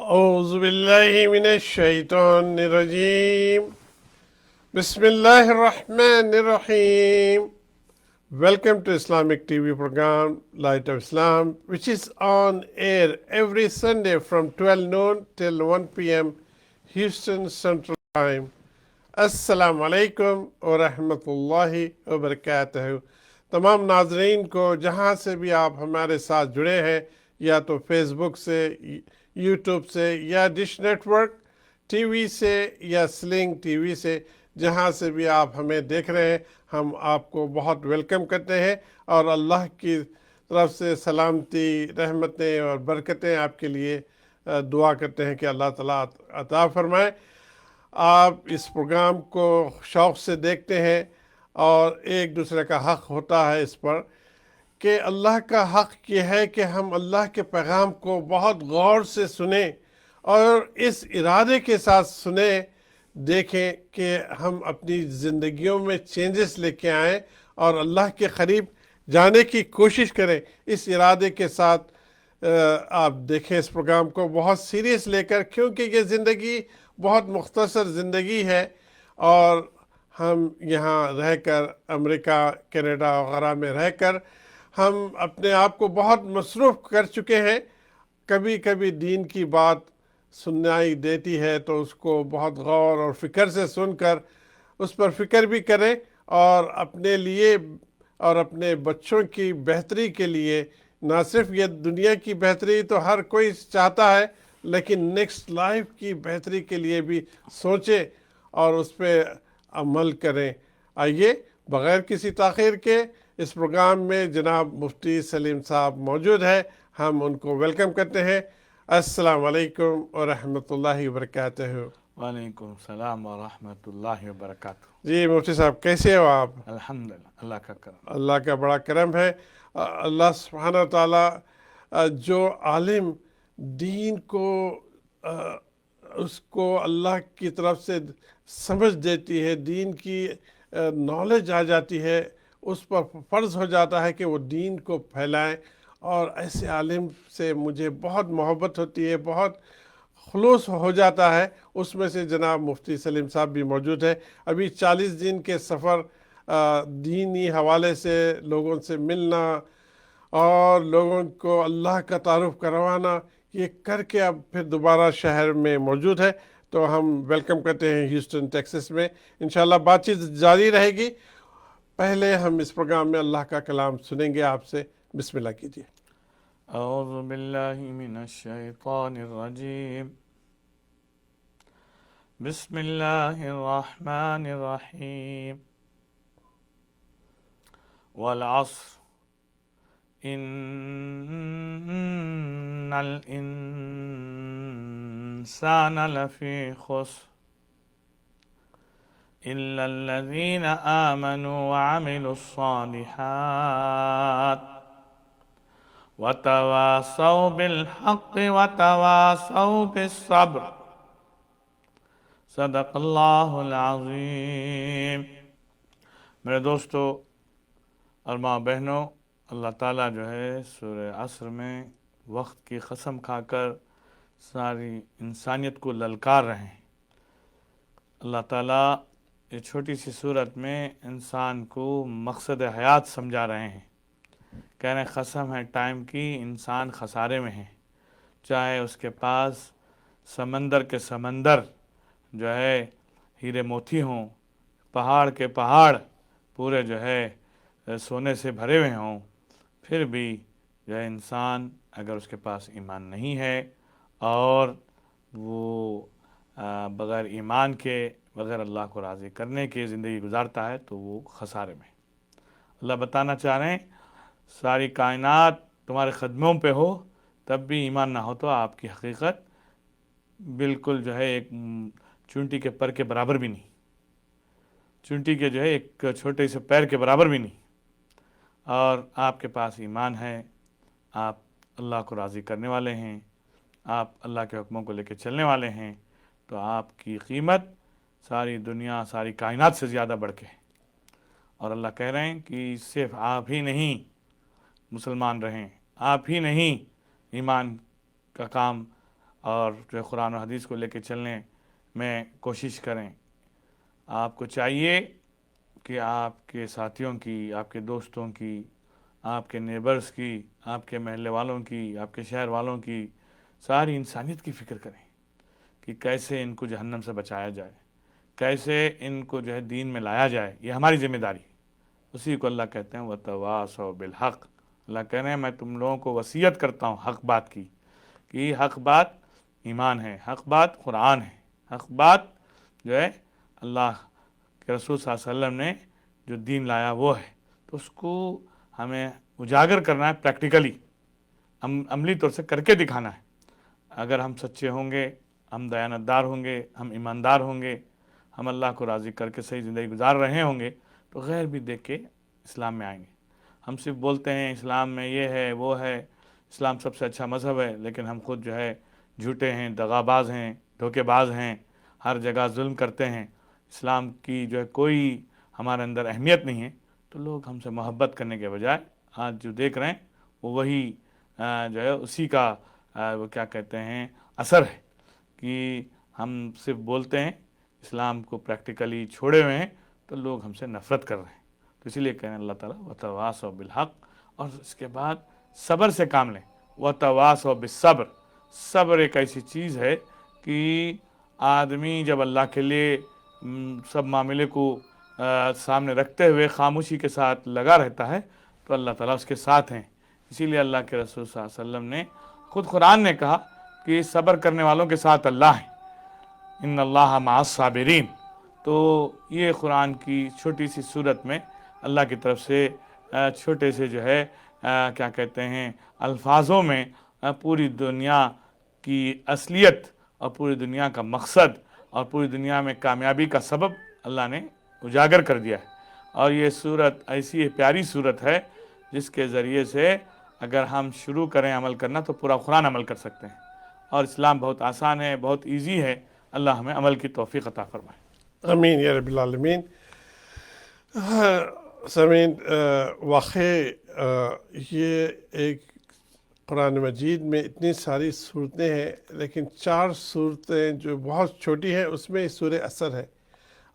أعوذ بالله من الشيطان الرجيم بسم الله الرحمن الرحيم. Welcome to Islamic TV program Light of Islam, which is on air every Sunday from 12 noon till 1 p.m. Houston Central Time. السلام علیکم ورحمۃ اللہ وبرکاتہ. تمام ناظرین کو جہاں سے بھی آپ ہمارے ساتھ جڑے ہیں، یا تو فیس بک سے، یوٹیوب سے، یا dish network T V سے، یا سلنگ ٹی وی سے، جہاں سے بھی آپ ہمیں دیکھ رہے ہیں، ہم آپ کو بہت ویلکم کرتے ہیں اور اللہ کی طرف سے سلامتی، رحمتیں اور برکتیں آپ کے لیے دعا کرتے ہیں کہ اللہ تعالیٰ عطا فرمائے. آپ اس پروگرام کو شوق سے دیکھتے ہیں اور ایک دوسرے کا حق ہوتا ہے اس پر کہ اللہ کا حق یہ ہے کہ ہم اللہ کے پیغام کو بہت غور سے سنیں اور اس ارادے کے ساتھ سنیں، دیکھیں کہ ہم اپنی زندگیوں میں چینجز لے کے آئیں اور اللہ کے قریب جانے کی کوشش کریں. اس ارادے کے ساتھ آپ دیکھیں اس پروگرام کو بہت سیریس لے کر، کیونکہ یہ زندگی بہت مختصر زندگی ہے اور ہم یہاں رہ کر، امریکہ، کینیڈا وغیرہ میں رہ کر، ہم اپنے آپ کو بہت مصروف کر چکے ہیں. کبھی کبھی دین کی بات سنائی دیتی ہے تو اس کو بہت غور اور فکر سے سن کر اس پر فکر بھی کریں، اور اپنے لیے اور اپنے بچوں کی بہتری کے لیے، نہ صرف یہ دنیا کی بہتری تو ہر کوئی چاہتا ہے، لیکن نیکسٹ لائف کی بہتری کے لیے بھی سوچیں اور اس پہ عمل کریں. آئیے بغیر کسی تاخیر کے اس پروگرام میں جناب مفتی سلیم صاحب موجود ہیں، ہم ان کو ویلکم کرتے ہیں. السلام علیکم ورحمۃ اللہ وبرکاتہ. وعلیکم السلام ورحمۃ اللہ وبرکاتہ. جی مفتی صاحب، کیسے ہو آپ؟ الحمدللہ، اللہ کا کرم. اللہ کا بڑا کرم ہے. اللہ سبحانہ تعالیٰ جو عالم دین کو اس کو اللہ کی طرف سے سمجھ دیتی ہے، دین کی نالج آ جاتی ہے، اس پر فرض ہو جاتا ہے کہ وہ دین کو پھیلائیں. اور ایسے عالم سے مجھے بہت محبت ہوتی ہے، بہت خلوص ہو جاتا ہے. اس میں سے جناب مفتی سلیم صاحب بھی موجود ہے. ابھی 40 دن کے سفر، دینی حوالے سے لوگوں سے ملنا اور لوگوں کو اللہ کا تعارف کروانا، یہ کر کے اب پھر دوبارہ شہر میں موجود ہے. تو ہم ویلکم کرتے ہیں ہیوسٹن ٹیکسس میں. انشاءاللہ بات چیت جاری رہے گی. پہلے ہم اس پروگرام میں اللہ کا کلام سنیں گے آپ سے. بسم اللہ کیجیے. اعوذ باللہ من الشیطان الرجیم. بسم اللہ الرحمن الرحیم. والعصر ان الانسان لفی خسر الا الذین آمنوا وعملوا الصالحات وتواصوا بالحق وتواصوا بالصبر. صدق اللہ العظیم. میرے دوستو اور ماں بہنوں، اللہ تعالیٰ جو ہے سورہ عصر میں وقت کی قسم کھا کر ساری انسانیت کو للکار رہے ہیں. اللہ تعالیٰ یہ چھوٹی سی صورت میں انسان کو مقصد حیات سمجھا رہے ہیں. کہہ رہے ہیں قسم ہے ٹائم کی، انسان خسارے میں ہے. چاہے اس کے پاس سمندر کے سمندر جو ہے ہیرے موتی ہوں، پہاڑ کے پہاڑ پورے جو ہے سونے سے بھرے ہوئے ہوں، پھر بھی جو ہے انسان اگر اس کے پاس ایمان نہیں ہے اور وہ بغیر ایمان کے، بغیر اللہ کو راضی کرنے کے زندگی گزارتا ہے تو وہ خسارے میں. اللہ بتانا چاہ رہے ہیں ساری کائنات تمہارے قدموں پہ ہو، تب بھی ایمان نہ ہو تو آپ کی حقیقت بالکل جو ہے ایک چونٹی کے پر کے برابر بھی نہیں، چونٹی کے جو ہے ایک چھوٹے سے پیر کے برابر بھی نہیں. اور آپ کے پاس ایمان ہے، آپ اللہ کو راضی کرنے والے ہیں، آپ اللہ کے حکموں کو لے کے چلنے والے ہیں، تو آپ کی قیمت ساری دنیا، ساری کائنات سے زیادہ بڑھ کے. اور اللہ کہہ رہے ہیں کہ صرف آپ ہی نہیں مسلمان رہیں، آپ ہی نہیں ایمان کا کام اور جو ہے قرآن و حدیث کو لے کے چلنے میں کوشش کریں۔ آپ کو چاہیے کہ آپ کے ساتھیوں کی، آپ کے دوستوں کی، آپ کے نیبرز کی، آپ کے محلے والوں کی، آپ کے شہر والوں کی، ساری انسانیت کی فکر کریں کہ کیسے ان کو جہنم سے بچایا جائے، کیسے ان کو جو ہے دین میں لایا جائے۔ یہ ہماری ذمہ داری ہے۔ اسی کو اللہ کہتے ہیں وَتَوَاصَوْا بِالْحَقِّ۔ اللہ کہہ رہے ہیں میں تم لوگوں کو وصیت کرتا ہوں حق بات کی، کہ حق بات ایمان ہے، حق بات قرآن ہے، حق بات جو ہے اللہ کے رسول صلی اللہ علیہ وسلم نے جو دین لایا وہ ہے۔ تو اس کو ہمیں اجاگر کرنا ہے، پریکٹیکلی عملی طور سے کر کے دکھانا ہے۔ اگر ہم سچے ہوں گے، ہم دیانتدار ہوں گے، ہم ایماندار ہوں گے، ہم اللہ کو راضی کر کے صحیح زندگی گزار رہے ہوں گے، تو غیر بھی دیکھ کے اسلام میں آئیں گے۔ ہم صرف بولتے ہیں اسلام میں یہ ہے وہ ہے، اسلام سب سے اچھا مذہب ہے، لیکن ہم خود جو ہے جھوٹے ہیں، دغا باز ہیں، دھوکے باز ہیں، ہر جگہ ظلم کرتے ہیں، اسلام کی جو ہے کوئی ہمارے اندر اہمیت نہیں ہے، تو لوگ ہم سے محبت کرنے کے بجائے آج جو دیکھ رہے ہیں وہ وہی جو ہے اسی کا وہ کیا کہتے ہیں اثر ہے کہ ہم صرف بولتے ہیں، اسلام کو پریکٹیکلی چھوڑے ہوئے ہیں، تو لوگ ہم سے نفرت کر رہے ہیں۔ تو اسی لیے کہنے اللہ تعالیٰ وَتَوَاصَوْا بِالْحَقِّ، اور اس کے بعد صبر سے کام لیں۔ وَتَوَاصَوْا بِالصَّبْرِ، صبر ایک ایسی چیز ہے کہ آدمی جب اللہ کے لیے سب معاملے کو سامنے رکھتے ہوئے خاموشی کے ساتھ لگا رہتا ہے تو اللہ تعالیٰ اس کے ساتھ ہیں۔ اسی لیے اللہ کے رسول صلی اللہ علیہ وسلم نے خود قرآن نے کہا کہ صبر کرنے والوں کے ساتھ اللہ ہے، ان اللہ مع الصابرین۔ تو یہ قرآن کی چھوٹی سی صورت میں اللہ کی طرف سے چھوٹے سے جو ہے کیا کہتے ہیں الفاظوں میں پوری دنیا کی اصلیت اور پوری دنیا کا مقصد اور پوری دنیا میں کامیابی کا سبب اللہ نے اجاگر کر دیا ہے۔ اور یہ صورت ایسی پیاری صورت ہے جس کے ذریعے سے اگر ہم شروع کریں عمل کرنا تو پورا قرآن عمل کر سکتے ہیں، اور اسلام بہت آسان ہے، بہت ایزی ہے۔ اللہ ہمیں عمل کی توفیق عطا فرمائے۔ آمین یا رب العالمین۔ سامعین، واقعی یہ ایک قرآن مجید میں اتنی ساری صورتیں ہیں، لیکن 4 صورتیں جو بہت چھوٹی ہیں اس میں سورہ اثر ہے۔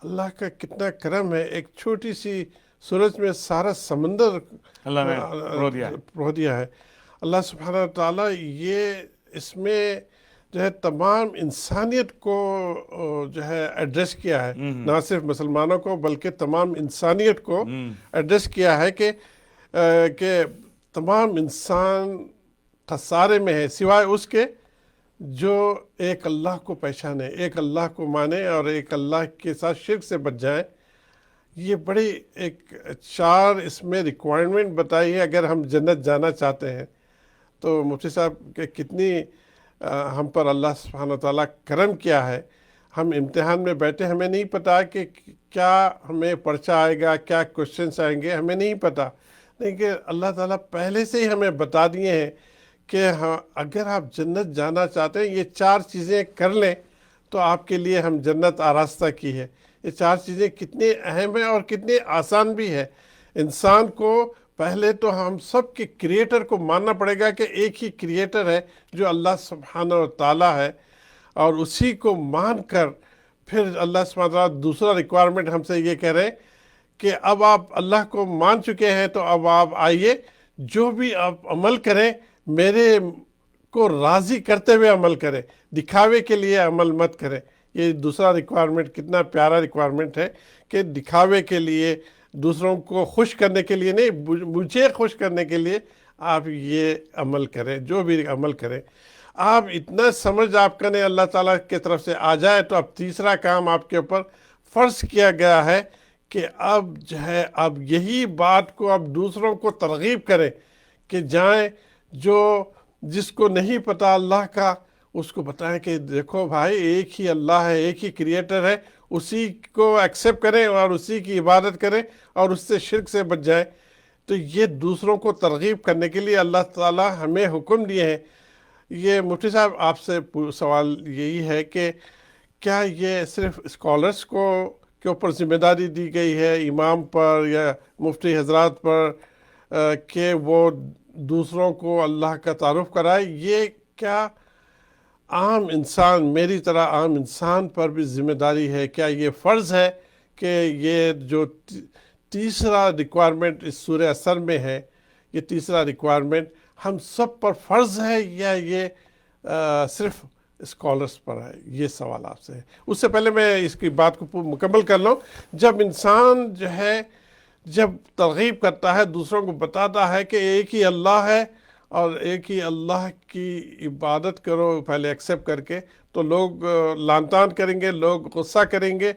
اللہ کا کتنا کرم ہے، ایک چھوٹی سی سورج میں سارا سمندر اللہ نے پرو دیا ہے۔ اللہ سبحانہ و تعالیٰ یہ اس میں جو ہے تمام انسانیت کو جو ہے ایڈریس کیا ہے، نہ صرف مسلمانوں کو بلکہ تمام انسانیت کو ایڈریس کیا ہے کہ تمام انسان خسارے میں ہے سوائے اس کے جو ایک اللہ کو پہچانے، ایک اللہ کو مانے اور ایک اللہ کے ساتھ شرک سے بچ جائیں۔ یہ بڑی ایک 4 اس میں ریکوائرمنٹ بتائی ہے اگر ہم جنت جانا چاہتے ہیں۔ تو مفتی صاحب کہ کتنی ہم پر اللہ سبحانہ و تعالیٰ کرم کیا ہے۔ ہم امتحان میں بیٹھے، ہمیں نہیں پتا کہ کیا ہمیں پرچہ آئے گا، کیا کوشچنس آئیں گے، ہمیں نہیں پتا، لیکن اللہ تعالیٰ پہلے سے ہی ہمیں بتا دیے ہیں کہ ہاں اگر آپ جنت جانا چاہتے ہیں یہ 4 چیزیں کر لیں تو آپ کے لیے ہم جنت آراستہ کی ہے۔ یہ 4 چیزیں کتنی اہم ہیں اور کتنی آسان بھی ہے۔ انسان کو پہلے تو ہم سب کے کریٹر کو ماننا پڑے گا کہ ایک ہی کریٹر ہے جو اللہ سبحانہ و تعالیٰ ہے، اور اسی کو مان کر پھر اللہ سبحانہ و تعالیٰ دوسرا ریکوائرمنٹ ہم سے یہ کہہ رہے ہیں کہ اب آپ اللہ کو مان چکے ہیں تو اب آپ آئیے، جو بھی آپ عمل کریں میرے کو راضی کرتے ہوئے عمل کریں، دکھاوے کے لیے عمل مت کریں۔ یہ دوسرا ریکوائرمنٹ کتنا پیارا ریکوائرمنٹ ہے کہ دکھاوے کے لیے، دوسروں کو خوش کرنے کے لیے نہیں، مجھے خوش کرنے کے لیے آپ یہ عمل کریں، جو بھی عمل کریں۔ آپ اتنا سمجھ آپ کا نہیں اللہ تعالیٰ کی طرف سے آ جائے تو اب تیسرا کام آپ کے اوپر فرض کیا گیا ہے کہ اب جو ہے اب یہی بات کو اب دوسروں کو ترغیب کریں کہ جائیں، جو جس کو نہیں پتا اللہ کا اس کو بتائیں کہ دیکھو بھائی ایک ہی اللہ ہے، ایک ہی کریٹر ہے، اسی کو ایکسیپٹ کریں اور اسی کی عبادت کریں اور اس سے شرک سے بچ جائیں۔ تو یہ دوسروں کو ترغیب کرنے کے لیے اللہ تعالیٰ ہمیں حکم دیے ہیں۔ یہ مفتی صاحب آپ سے سوال یہی ہے کہ کیا یہ صرف اسکالرس کو کے اوپر ذمہ داری دی گئی ہے، امام پر یا مفتی حضرات پر، کہ وہ دوسروں کو اللہ کا تعارف کرائے؟ یہ کیا عام انسان میری طرح عام انسان پر بھی ذمہ داری ہے؟ کیا یہ فرض ہے کہ یہ جو تیسرا ریکوائرمنٹ اس سورہ اثر میں ہے، یہ تیسرا ریکوائرمنٹ ہم سب پر فرض ہے یا یہ صرف اسکالرس پر ہے؟ یہ سوال آپ سے ہے۔ اس سے پہلے میں اس کی بات کو مکمل کر لوں، جب انسان جو ہے جب ترغیب کرتا ہے، دوسروں کو بتاتا ہے کہ ایک ہی اللہ ہے اور ایک ہی اللہ کی عبادت کرو پہلے ایکسیپٹ کر کے، تو لوگ لعن طعن کریں گے، لوگ غصہ کریں گے،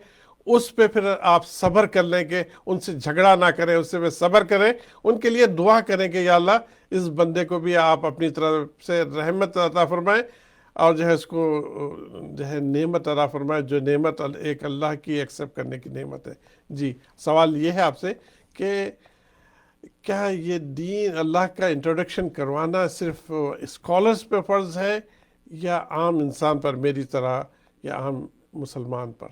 اس پہ پھر آپ صبر کر لیں گے، ان سے جھگڑا نہ کریں، اس سے صبر کریں، ان کے لیے دعا کریں کہ یا اللہ اس بندے کو بھی آپ اپنی طرف سے رحمت عطا فرمائیں اور جو ہے اس کو جو ہے نعمت عطا فرمائیں، جو نعمت ایک اللہ کی ایکسیپٹ کرنے کی نعمت ہے۔ جی، سوال یہ ہے آپ سے کہ کیا یہ دین اللہ کا انٹروڈکشن کروانا صرف اسکالرس پہ فرض ہے یا عام انسان پر، میری طرح یا عام مسلمان پر؟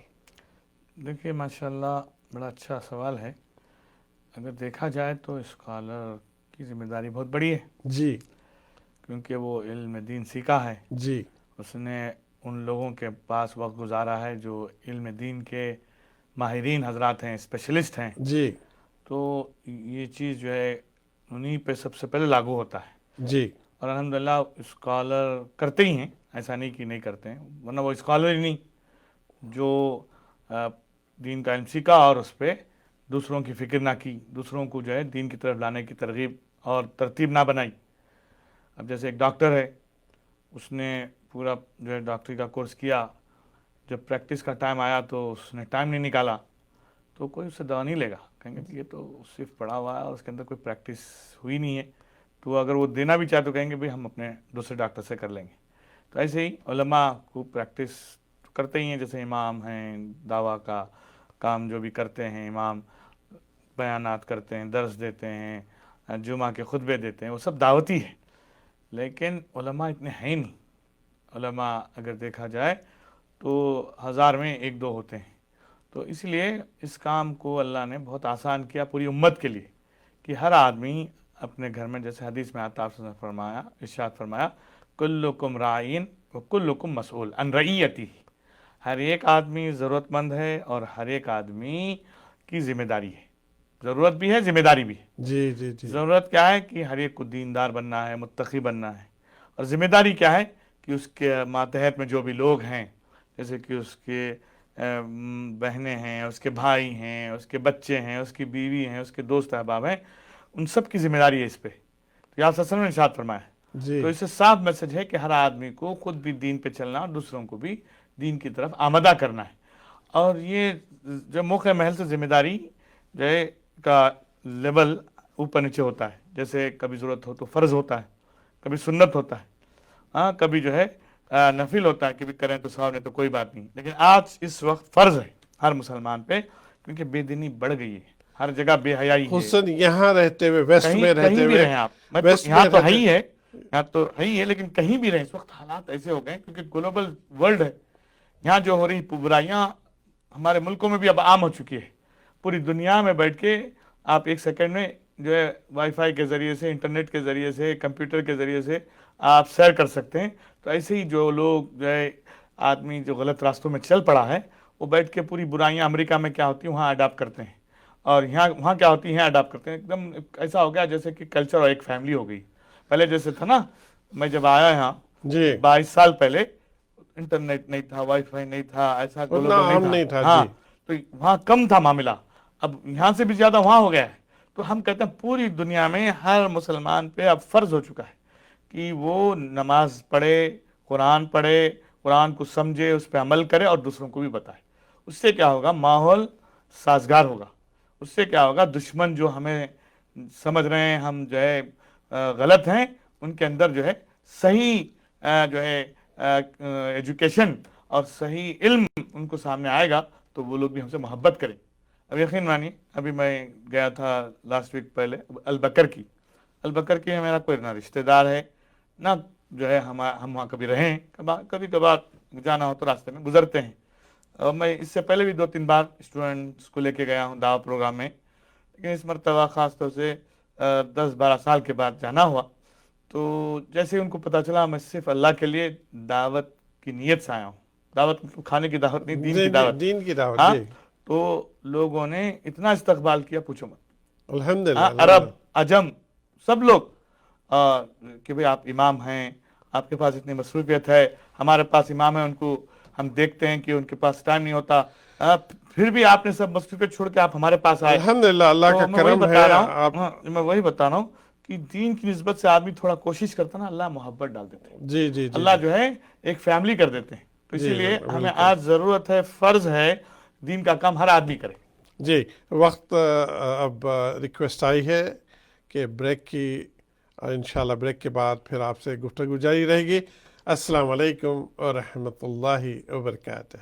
دیکھیے ماشاءاللہ بڑا اچھا سوال ہے۔ اگر دیکھا جائے تو اسکالر کی ذمہ داری بہت بڑی ہے، جی کیونکہ وہ علم دین سیکھا ہے، جی اس نے ان لوگوں کے پاس وقت گزارا ہے جو علم دین کے ماہرین حضرات ہیں، اسپیشلسٹ ہیں، جی تو یہ چیز جو ہے انہی پہ سب سے پہلے لاگو ہوتا ہے۔ جی اور الحمدللہ اسکالر کرتے ہی ہیں، ایسا نہیں کہ نہیں کرتے ہیں، ورنہ وہ اسکالر ہی نہیں جو دین کا علم سیکھا اور اس پہ دوسروں کی فکر نہ کی، دوسروں کو جو ہے دین کی طرف لانے کی ترغیب اور ترتیب نہ بنائی۔ اب جیسے ایک ڈاکٹر ہے، اس نے پورا جو ہے ڈاکٹری کا کورس کیا، جب پریکٹس کا ٹائم آیا تو اس نے ٹائم نہیں نکالا، تو کوئی اس سے دوا نہیں لے گا، کہیں گے کہ یہ تو صرف پڑھا ہوا ہے اور اس کے اندر کوئی پریکٹس ہوئی نہیں ہے، تو اگر وہ دینا بھی چاہے تو کہیں گے بھی ہم اپنے دوسرے ڈاکٹر سے کر لیں گے۔ تو ایسے ہی علماء کو پریکٹس کرتے ہی ہیں، جیسے امام ہیں، دعویٰ کا کام جو بھی کرتے ہیں، امام بیانات کرتے ہیں، درس دیتے ہیں، جمعہ کے خطبے دیتے ہیں، وہ سب دعوتی ہے، لیکن علماء اتنے ہیں نہیں۔ علماء اگر دیکھا جائے تو 1000 میں 1-2 ہوتے ہیں، تو اس لیے اس کام کو اللہ نے بہت آسان کیا پوری امت کے لیے، کہ ہر آدمی اپنے گھر میں، جیسے حدیث میں آتا آپ نے فرمایا، ارشاد فرمایا کلکم رائن وکلکم مسئول عن رعیتہ، ہر ایک آدمی ضرورت مند ہے اور ہر ایک آدمی کی ذمہ داری ہے، ضرورت بھی ہے، ذمہ داری بھی ہے۔ جی جی جی ضرورت کیا ہے کہ ہر ایک کو دیندار بننا ہے، متقی بننا ہے، اور ذمہ داری کیا ہے کہ اس کے ماتحت میں جو بھی لوگ ہیں، جیسے کہ اس کے بہنیں ہیں، اس کے بھائی ہیں، اس کے بچے ہیں، اس کی بیوی ہیں، اس کے دوست احباب ہیں، ان سب کی ذمہ داری ہے اس پہ۔ تو یا سسن نے ارشاد فرمایا ہے، جی تو اس سے صاف میسج ہے کہ ہر آدمی کو خود بھی دین پہ چلنا اور دوسروں کو بھی دین کی طرف آمدہ کرنا ہے۔ اور یہ جو موقع محل سے ذمہ داری جو ہے کا لیول اوپر نیچے ہوتا ہے، جیسے کبھی ضرورت ہو تو فرض ہوتا ہے، کبھی سنت ہوتا ہے، ہاں کبھی جو ہے نفل ہوتا ہے کہ بھی کریں تو ثواب، نہیں تو کوئی بات نہیں، لیکن آج اس وقت فرض ہے ہر مسلمان پہ، کیونکہ بے دینی بڑھ گئی ہے، ہر جگہ بے حیائی ہے، خصوصاً یہاں رہتے ہوئے، ویسٹ کہیں میں کہیں رہتے بھی ہوئے، رہیں آپ، میں تو ویسٹ یہاں میں تو ہے رہتے، ہی ہے، یہاں تو ہے ہی ہے، لیکن کہیں بھی رہیں اس وقت حالات ایسے ہو گئے کیونکہ گلوبل ورلڈ ہے، یہاں جو ہو رہی برائیاں ہمارے ملکوں میں بھی اب عام ہو چکی ہے۔ پوری دنیا میں بیٹھ کے آپ ایک سیکنڈ میں جو ہے وائی فائی کے ذریعے سے، انٹرنیٹ کے ذریعے سے، کمپیوٹر کے ذریعے سے آپ سیر کر سکتے ہیں۔ تو ایسے ہی جو لوگ جو ہے آدمی جو غلط راستوں میں چل پڑا ہے، وہ بیٹھ کے پوری برائیاں امریکہ میں کیا ہوتی ہیں وہاں اڈاپٹ کرتے ہیں، اور یہاں وہاں کیا ہوتی ہیں اڈاپٹ کرتے ہیں۔ ایک دم ایسا ہو گیا جیسے کہ کلچر اور ایک فیملی ہو گئی۔ پہلے جیسے تھا نا، میں جب آیا یہاں جی 22 سال پہلے، انٹرنیٹ نہیں تھا، وائی فائی نہیں تھا، ایسا اتنا گلوبل عام نہیں نہیں تھا، تھا۔ ہاں، جی تو وہاں کم تھا معاملہ، اب یہاں سے بھی زیادہ وہاں ہو گیا ہے۔ تو ہم کہتے ہیں پوری دنیا میں ہر مسلمان پہ اب فرض ہو چکا ہے کہ وہ نماز پڑھے، قرآن پڑھے، قرآن کو سمجھے، اس پہ عمل کرے اور دوسروں کو بھی بتائے۔ اس سے کیا ہوگا؟ ماحول سازگار ہوگا۔ اس سے کیا ہوگا؟ دشمن جو ہمیں سمجھ رہے ہیں ہم جو ہے غلط ہیں، ان کے اندر جو ہے صحیح جو ہے ایجوکیشن اور صحیح علم ان کو سامنے آئے گا، تو وہ لوگ بھی ہم سے محبت کریں۔ اب یقین مانیے، ابھی میں گیا تھا لاسٹ ویک پہلے البکر کی میرا کوئی نہ رشتہ دار ہے نہ جو ہے ہم وہاں کبھی رہے ہیں، کبھی کبھار جانا ہو تو راستے میں گزرتے ہیں، اور میں اس سے پہلے بھی 2-3 بار اسٹوڈنٹس کو لے کے گیا ہوں دعوت پروگرام میں، لیکن اس مرتبہ خاص طور سے 10-12 سال کے بعد جانا ہوا۔ تو جیسے ان کو پتہ چلا میں صرف اللہ کے لیے دعوت کی نیت سے آیا ہوں، دعوت کھانے کی دعوت نہیں، دین جی کی جی دعوت. دین کی دعوت ہاں جی تو لوگوں نے اتنا استقبال کیا پوچھو مت. الحمد ہاں للہ عرب عجم سب لوگ کہ بھئی آپ امام ہیں، آپ کے پاس اتنی مصروفیت ہے، ہمارے پاس امام ہے، ان کو ہم دیکھتے ہیں کہ ان کے پاس ٹائم نہیں ہوتا، پھر بھی آپ نے سب مصروفیت چھوڑ کے آپ ہمارے پاس آئے. الحمد للہ اللہ کا تو میں وہی کرم ہے. بتا رہا ہوں، آپ میں وہی بتا رہا ہوں کہ دین کی نسبت سے آدمی تھوڑا کوشش کرتا نا، اللہ محبت ڈال دیتے ہیں، جی جی جی اللہ جی جو ہے ایک فیملی کر دیتے ہیں. تو اسی جی لیے ہمیں بالکل آج ضرورت ہے، فرض ہے، دین کا کام ہر آدمی کرے. جی. وقت اب ریکویسٹ آئی ہے کہ بریک کی، انشاءاللہ بریک کے بعد پھر آپ سے گفتگو جاری رہے گی. السلام علیکم ورحمۃ اللہ وبرکاتہ.